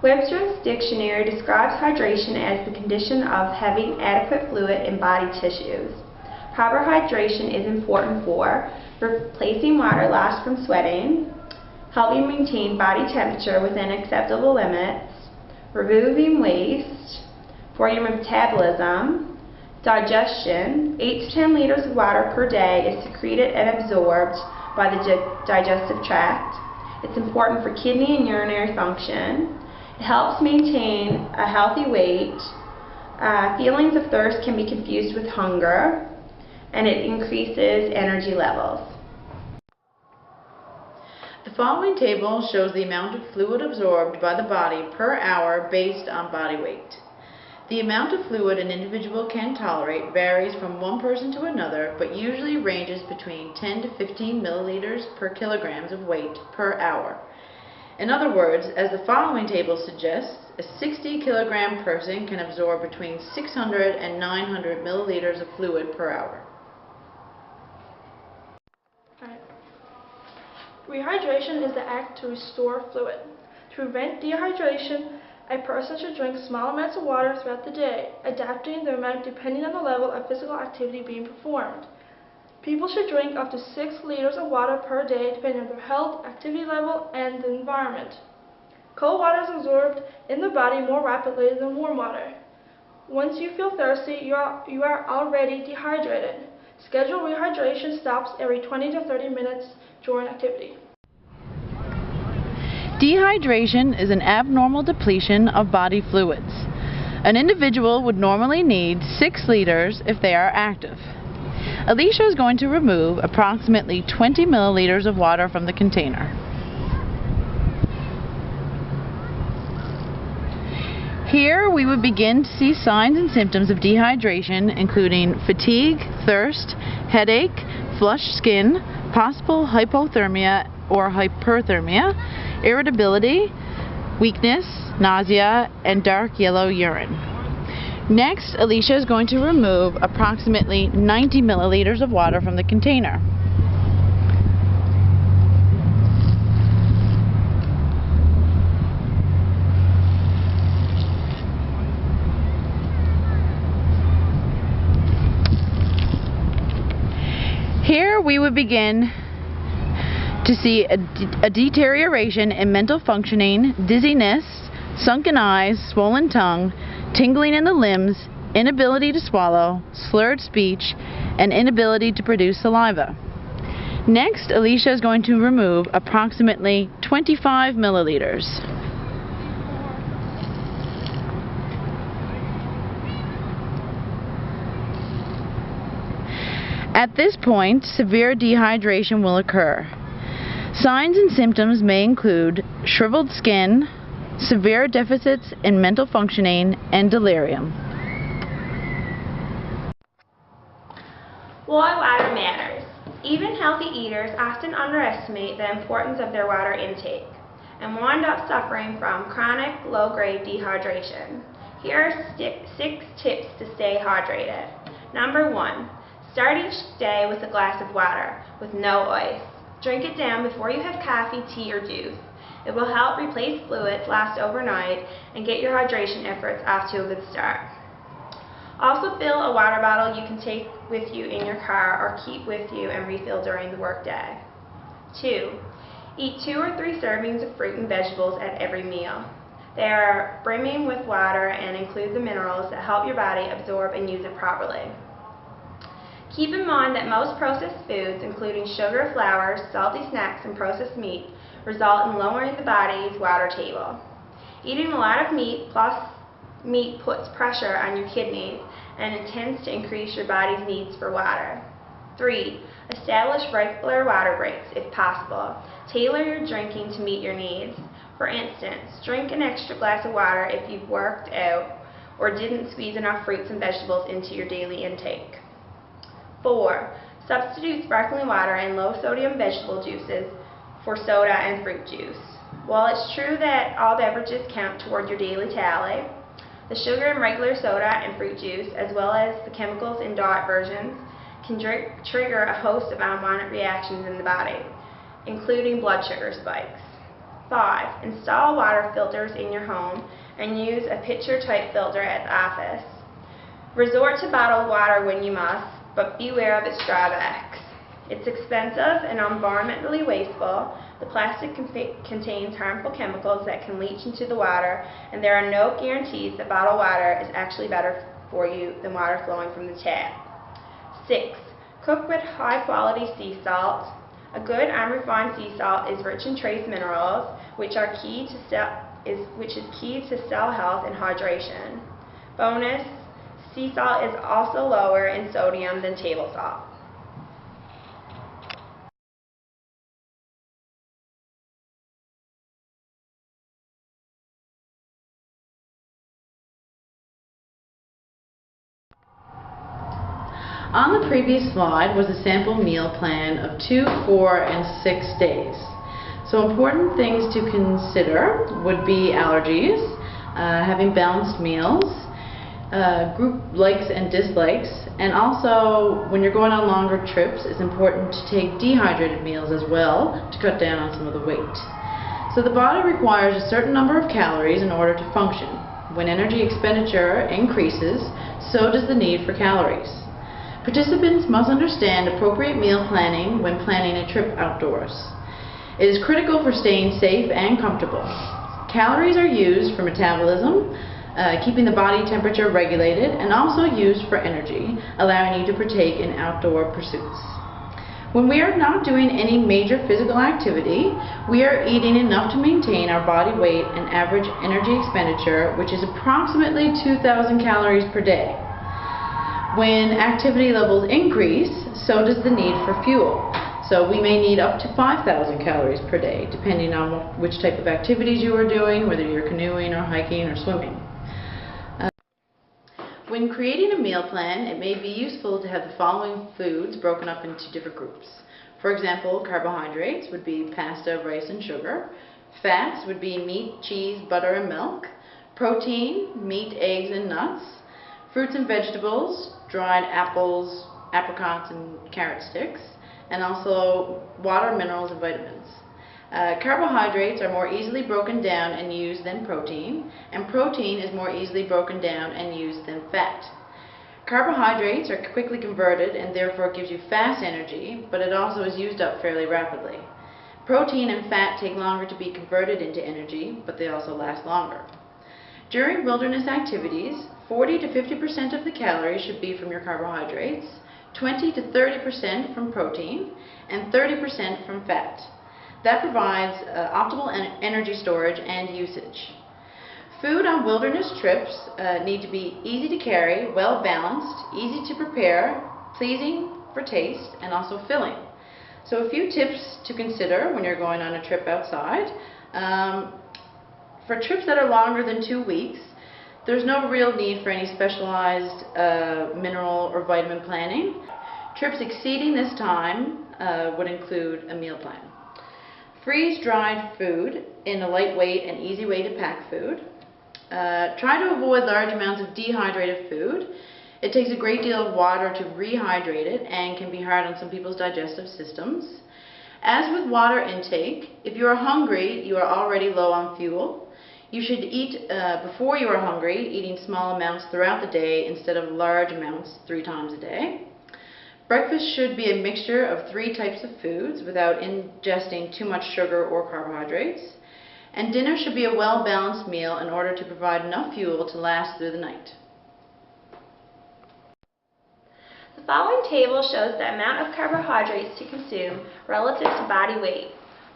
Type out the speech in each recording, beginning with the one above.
Webster's dictionary describes hydration as the condition of having adequate fluid in body tissues. Proper hydration is important for replacing water lost from sweating, helping maintain body temperature within acceptable limits, removing waste, for your metabolism, digestion. 8 to 10 liters of water per day is secreted and absorbed by the digestive tract. It's important for kidney and urinary function. It helps maintain a healthy weight. Feelings of thirst can be confused with hunger, and it increases energy levels. The following table shows the amount of fluid absorbed by the body per hour based on body weight. The amount of fluid an individual can tolerate varies from one person to another, but usually ranges between 10 to 15 milliliters per kilograms of weight per hour. In other words, as the following table suggests, a 60-kilogram person can absorb between 600 and 900 milliliters of fluid per hour. Rehydration is the act to restore fluid. To prevent dehydration, a person should drink small amounts of water throughout the day, adapting the amount depending on the level of physical activity being performed. People should drink up to 6 liters of water per day depending on their health, activity level, and the environment. Cold water is absorbed in the body more rapidly than warm water. Once you feel thirsty, you are already dehydrated. Scheduled rehydration stops every 20 to 30 minutes during activity. Dehydration is an abnormal depletion of body fluids. An individual would normally need 6 liters if they are active. Alicia is going to remove approximately 20 milliliters of water from the container. Here we would begin to see signs and symptoms of dehydration, including fatigue, thirst, headache, flushed skin, possible hypothermia or hyperthermia, irritability, weakness, nausea, and dark yellow urine. Next, Alicia is going to remove approximately 90 milliliters of water from the container. Here we would begin to see a deterioration in mental functioning, dizziness, sunken eyes, swollen tongue, tingling in the limbs, inability to swallow, slurred speech, and inability to produce saliva. Next, Alicia is going to remove approximately 25 milliliters. At this point, severe dehydration will occur. Signs and symptoms may include shriveled skin, severe deficits in mental functioning, and delirium. Why water matters. Even healthy eaters often underestimate the importance of their water intake and wind up suffering from chronic low-grade dehydration. Here are 6 tips to stay hydrated. Number 1. Start each day with a glass of water with no ice. Drink it down before you have coffee, tea, or juice. It will help replace fluids lost overnight and get your hydration efforts off to a good start. Also fill a water bottle you can take with you in your car or keep with you and refill during the workday. 2. Eat 2 or 3 servings of fruit and vegetables at every meal. They are brimming with water and include the minerals that help your body absorb and use it properly. Keep in mind that most processed foods, including sugar, flours, salty snacks, and processed meat, result in lowering the body's water table. Eating a lot of meat plus meat puts pressure on your kidneys and intends to increase your body's needs for water. 3. Establish regular water breaks if possible. Tailor your drinking to meet your needs. For instance, drink an extra glass of water if you've worked out or didn't squeeze enough fruits and vegetables into your daily intake. 4. Substitute sparkling water and low-sodium vegetable juices for soda and fruit juice. While it's true that all beverages count toward your daily tally, the sugar in regular soda and fruit juice, as well as the chemicals in diet versions, can trigger a host of unwanted reactions in the body, including blood sugar spikes. 5. Install water filters in your home and use a pitcher-type filter at the office. Resort to bottled water when you must, but beware of its drawbacks. It's expensive and environmentally wasteful. The plastic contains harmful chemicals that can leach into the water, and there are no guarantees that bottled water is actually better for you than water flowing from the tap. 6. Cook with high-quality sea salt. A good unrefined sea salt is rich in trace minerals, which is key to cell health and hydration. Bonus: sea salt is also lower in sodium than table salt. On the previous slide was a sample meal plan of 2, 4, and 6 days. So important things to consider would be allergies, having balanced meals, group likes and dislikes, and also when you're going on longer trips, it's important to take dehydrated meals as well to cut down on some of the weight. So the body requires a certain number of calories in order to function. When energy expenditure increases, so does the need for calories. Participants must understand appropriate meal planning when planning a trip outdoors. It is critical for staying safe and comfortable. Calories are used for metabolism, keeping the body temperature regulated, and also used for energy, allowing you to partake in outdoor pursuits. When we are not doing any major physical activity, we are eating enough to maintain our body weight and average energy expenditure, which is approximately 2,000 calories per day. When activity levels increase, so does the need for fuel. So we may need up to 5,000 calories per day, depending on which type of activities you are doing, whether you're canoeing or hiking or swimming. When creating a meal plan, it may be useful to have the following foods broken up into different groups. For example, carbohydrates would be pasta, rice, and sugar. Fats would be meat, cheese, butter, and milk. Protein, meat, eggs, and nuts. Fruits and vegetables, dried apples, apricots, and carrot sticks, and also water, minerals, and vitamins. Carbohydrates are more easily broken down and used than protein, and protein is more easily broken down and used than fat. Carbohydrates are quickly converted and therefore gives you fast energy, but it also is used up fairly rapidly. Protein and fat take longer to be converted into energy, but they also last longer. During wilderness activities, 40 to 50% of the calories should be from your carbohydrates, 20 to 30% from protein, and 30% from fat. That provides optimal energy storage and usage. Food on wilderness trips need to be easy to carry, well balanced, easy to prepare, pleasing for taste, and also filling. So a few tips to consider when you're going on a trip outside. For trips that are longer than 2 weeks, there's no real need for any specialized mineral or vitamin planning. Trips exceeding this time would include a meal plan. Freeze-dried food in a lightweight and easy way to pack food. Try to avoid large amounts of dehydrated food. It takes a great deal of water to rehydrate it and can be hard on some people's digestive systems. As with water intake, if you are hungry, you are already low on fuel. You should eat before you are hungry, eating small amounts throughout the day instead of large amounts 3 times a day. Breakfast should be a mixture of 3 types of foods without ingesting too much sugar or carbohydrates. And dinner should be a well-balanced meal in order to provide enough fuel to last through the night. The following table shows the amount of carbohydrates to consume relative to body weight.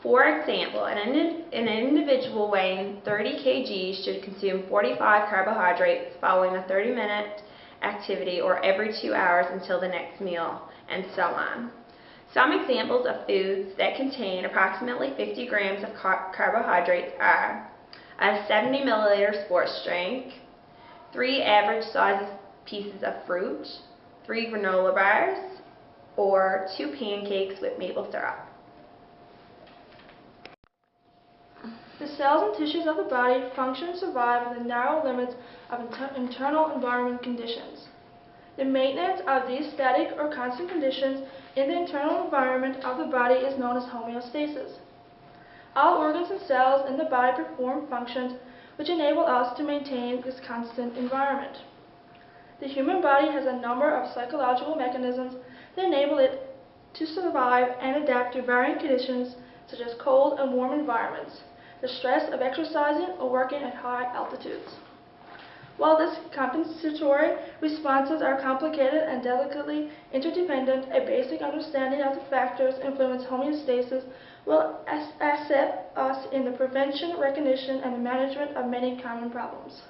For example, an individual weighing 30 kg should consume 45 carbohydrates following a 30-minute activity or every 2 hours until the next meal, and so on. Some examples of foods that contain approximately 50 grams of carbohydrates are a 70 milliliter sports drink, 3 average sized pieces of fruit, 3 granola bars, or 2 pancakes with maple syrup. The cells and tissues of the body function and survive within narrow limits of internal environment conditions. The maintenance of these static or constant conditions in the internal environment of the body is known as homeostasis. All organs and cells in the body perform functions which enable us to maintain this constant environment. The human body has a number of psychological mechanisms that enable it to survive and adapt to varying conditions such as cold and warm environments, the stress of exercising or working at high altitudes. While these compensatory responses are complicated and delicately interdependent, a basic understanding of the factors influencing homeostasis will assist us in the prevention, recognition, and the management of many common problems.